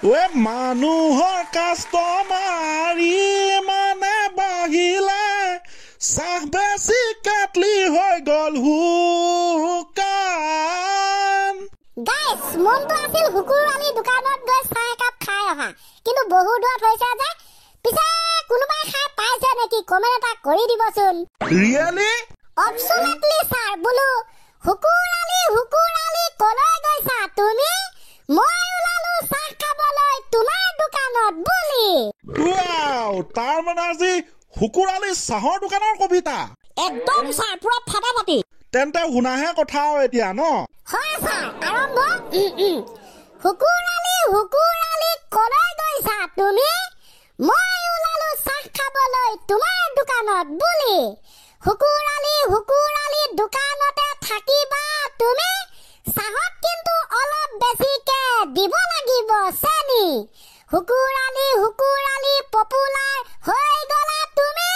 ৱে মানুহৰ কাষ্টমাৰী মানে বাহিলে চাহ বেছি কাটলি হৈ গ'ল হুকান গাইস মনটো আছিল হুকুৰ আলী দোকানত গৈ চাহ একাপ খাই অহা কিন্তু বহু দূৰত হৈছে যে পিছে কোনোবাই খাই পাইছে নেকি কমেন্ট এটা কৰি দিবচোন ৰিয়েলি অবসলেটলি স্যাৰ বলো হুকুৰ আলী কলৈ গৈছা তুমি মই ওলালো চাহ খাবলৈ তোমাৰ দোকানত বুলি ওৱাও তাৰ মানে আজি হুকুৰ আলী চাহৰ দোকানৰ কবিতা একদম স্যাৰ পুৰা ফাটাফাটি তেন্তে শুনাহে কথা এতিয়া ন হয় স্যাৰ আৰম্ভ হুকুৰ আলী কলৈ গৈছা তুমি মই ওলালো চাহ খাবলৈ তোমাৰ দোকানত বুলি হুকুৰ আলী দোকানতে থাকিবা তুমি চাহত কিন্তু অলপ বেছিকে দিব লাগিব চেনি হুকুৰ আলী পপুলাৰ হৈ গলা তুমি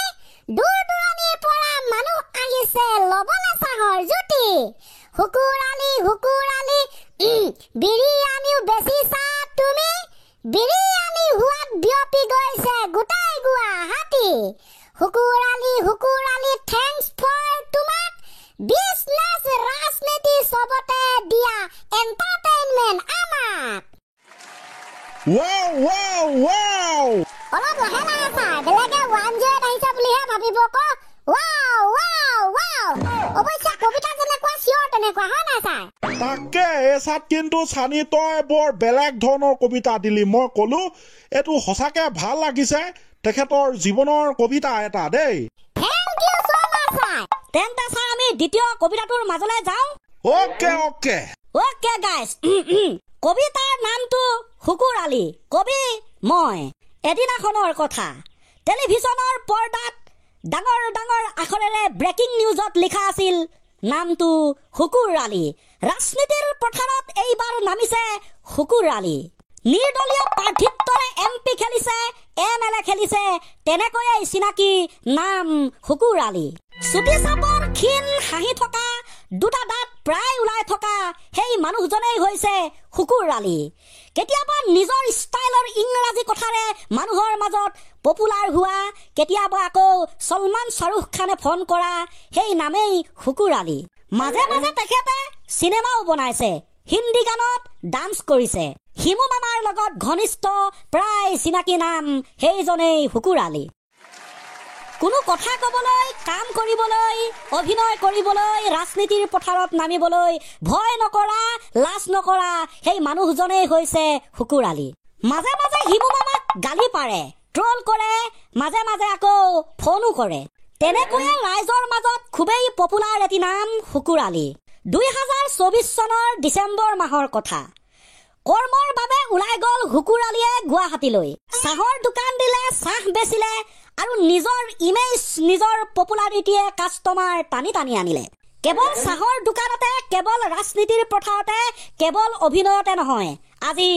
দূৰ দূৰণিৰ পৰা মানুহ আহিছে লবলে চাহৰ জুতি হুকুৰ আলী বিৰিয়ানিও বেছিছা তুমি বিৰিয়ানি হোৱাত বিয়পি গৈছে গোটাই গুৱাহাটী হুকুৰ আলী থ্যাঙ্কস ফৰ তোমাক বিজনেস ৰাজনীতি সবতে দিয়া এন্টাৰটেইনমেন্ট আমাক ৱাও অলপ লাহে লাহে চাই বেলেগে 108 আহিছে বুলিহে ভাবিব ক ৱাও অৱশ্যে কবিতা যেনেকুৱা চিঞৰ তেনেকুৱা হয় নাই চাই তাকে এছাত কিন্তু চানি তই বৰ বেলেগ ধৰণৰ কবিতা দিলি মই কলো এইটো সঁচাকে ভাল লাগিছে তেখেতৰ জীৱনৰ কবিতা এটা দেই থ্যাংক ইউ সো মাচ চাই তেন্তে চাই আমি দ্বিতীয় কবিতাটোৰ মাজলৈ যাওঁ ওকে গাইস কবিতাৰ নামটো হুকুৰ আলী কবি মই এদিনাখনৰ কথা টেলিভিছনৰ পৰ্দাত ডাঙৰ ডাঙৰ আখৰেৰে ব্ৰেকিং নিউজত লিখা আছিল নামটো হুকুৰ আলী ৰাজনীতিৰ পথাৰত এইবাৰ নামিছে হুকুৰ আলী নিৰ্দলীয় প্ৰাৰ্থিত্বৰে এমপি খেলিছে এমএলএ খেলিছে তেনেকৈয়ে চিনাকি নাম হুকুৰ আলী চুটি চাপৰ ক্ষীণ হাঁহি থকা দুটা দাঁত প্ৰায় ওলাই থকা সেই মানুহজনেই হৈছে হুকুৰ আলী কেতিয়াবা নিজৰ ষ্টাইলৰ ইংৰাজী কথাৰে মানুহৰ মাজত পপুলাৰ হোৱা কেতিয়াবা আকৌ সলমান শাহৰুখ খানে ফোন কৰা সেই নামেই হুকুৰ আলী মাজে মাজে তেখেতে চিনেমাও বনাইছে হিন্দী গানত ডান্স কৰিছে হিমু মামাৰ লগত ঘনিষ্ঠ প্ৰায় চিনাকি নাম সেইজনেই হুকুৰ আলী কোনো কথা কবলৈ কাম কৰিবলৈ অভিনয় কৰিবলৈ ৰাজনীতিৰ পথাৰত নামিবলৈ ভয় নকৰা লাজ নকৰা সেই মানুহজনেই হৈছে হুকুৰ আলী মাজে মাজে হিমু মামাক গালি পাৰে ট্ৰল কৰে মাজে মাজে আকৌ ফোনো কৰে তেনেকৈয়ে ৰাইজৰ মাজত খুবেই পপুলাৰ এটি নাম হুকুৰ আলী 2024 চনৰ ডিচেম্বৰ মাহৰ কথা কৰ্মৰ বাবে ওলাই গ'ল হুকুৰ আলীয়ে গুৱাহাটীলৈ চাহৰ দোকান দিলে চাহ বেচিলে আৰু নিজৰ ইমেজ নিজৰ পপুলাৰিটিয়ে কাষ্টমাৰ টানি আনিলে কেৱল চাহৰ দোকানতে কেৱল ৰাজনীতিৰ পথাৰতে কেৱল অভিনয়তে নহয় আজি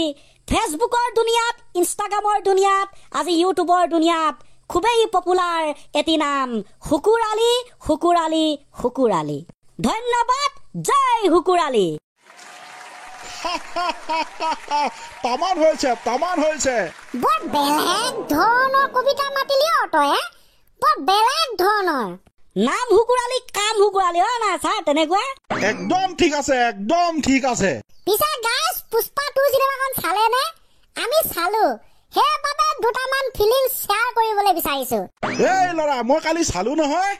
ফেচবুকৰ দুনিয়াত ইনষ্টাগ্ৰামৰ দুনিয়াত আজি ইউটিউবৰ দুনিয়াত খুবেই পপুলাৰ এটি নাম হুকুৰ আলী ধন্যবাদ জয় হুকুৰ আলী তামান হৈছে বৰ বেলেগ ধৰণৰ কবিতা মাতিলি তই বৰ বেলেগ ধৰণৰ নাম হুকুৰ আলী কাম হুকুৰ আলী হয় না ছাৰ তেনেকুৱা একদম ঠিক আছে পিছে গাইস পুষ্পা 2 চিনেমাখন চালে নে আমি চালো সেইবাবে দুটামান ফিলিংছ শ্বেয়াৰ কৰিবলৈ বিচাৰিছো এই লৰা মই কালি চালো নহয়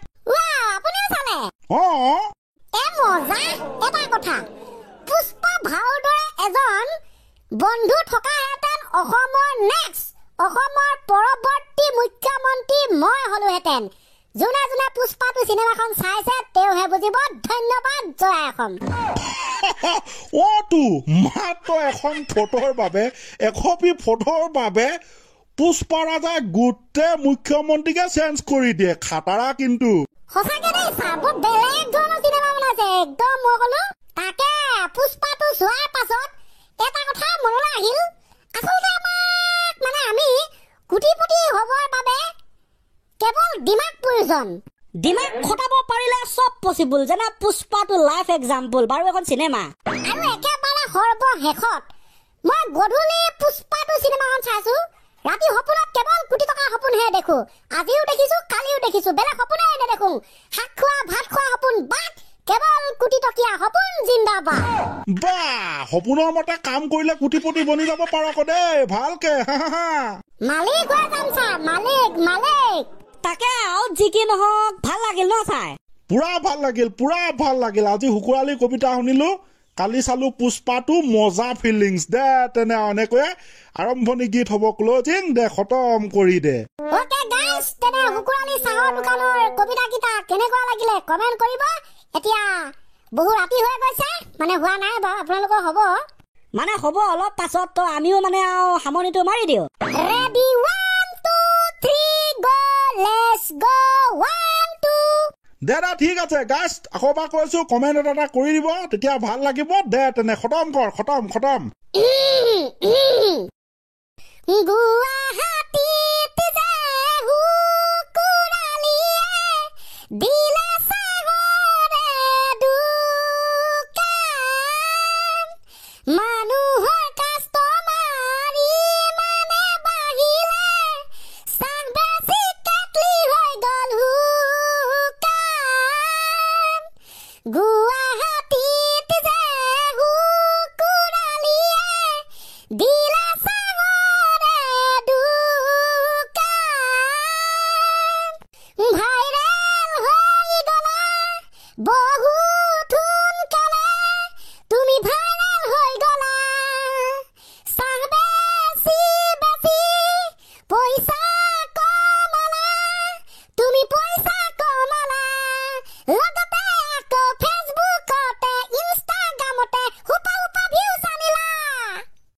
আপুনিও চালে মজা এটা কথা পুষ্পা ভাওৰ দৰে এজন বন্ধু থকাহেঁতেন অসমৰ পৰৱৰ্তী মুখ্যমন্ত্ৰী মই হলোহেঁতেন যোনে পুষ্পা 2 চিনেমাখন চাইছে তেওঁহে বুজিব ধন্যবাদ জয় অসম মাত্ৰ এখন ফটোৰ বাবে একপি ফটোৰ বাবে পুষ্পা ৰাজাই গোটেই মুখ্যমন্ত্ৰীকে চেঞ্জ কৰি দিয়ে খাটাৰা কিন্তু সঁচাকে দেই চাব বেলেগ ধৰণৰ চিনেমা বনাইছে একদম মই কলো তাকে পুষ্পা 2 চোৱাৰ পাছত এটা কথা মনলৈ আহিল আচলতে আমাক মানে আমি কোটিপতি হ'বৰ বাবে কেৱল দিমাগ প্ৰয়োজন দিমাগ খটাব পাৰিলে সব পসিবল যেনে পুষ্পা 2 লাইফ এক্সাম্পল বাৰু এখন চিনেমা আৰু একেবাৰে সৰ্বশেষত মই গধূলি পুষ্পা 2 নেদেখো আজিও দেখিছো কালিও দেখিছো বেলেগ সপোনেই নেদেখো শাক খোৱা ভাত খোৱা সপোন বাট কেৱল কোটি টকীয়া সপোন জিন্দাবাদ বা সপোনৰ মতে কাম কৰিলে কোটিপতি বনি যাব পাৰ আকৌ দেই ভালকে মালিক হৈ যাম ছাৰ মালিক মালিক তাকে আৰু যি কি নহওক ভাল লাগিল ন ছাৰ পুৰা ভাল লাগিল আজি শুকুৰালি কবিতা শুনিলো কালি চালো পুষ্পাটো মজা ফিলিংছ দে তেনে এনেকৈ আৰম্ভণি গীত হ'ব ক্লোজিং দে খতম কৰি দে ওকে গাইস তেনে শুকুৰালি চাহৰ দোকানৰ কবিতা কিটা কেনেকুৱা লাগিলে কমেন্ট কৰিব এতিয়া বহু ৰাতি হৈ গৈছে মানে হোৱা নাই বাৰু আপোনালোকৰ হ'ব মানে হ'ব অলপ পাছত তো আমিও মানে আৰু সামৰণিটো মাৰি দিওঁ ৰেডি 1 2 3 গো লেটস গো 1 2 দে ঠিক আছে গাইছ আকৌ এবাৰ কৈছো কমেণ্ট এটা কৰি দিব তেতিয়া ভাল লাগিব দে তেনে খতম কৰ খতম গুৱাহাটীত যে শুকুৰালিয়ে দিলে চাহৰে দোকান মানুহৰ কাষ্টমাৰ ইমানে বাঢ়িলে চাহ বেছি কেটলি হৈ গ'ল শুকান গুৱাহাটীত যে শুকুৰালিয়ে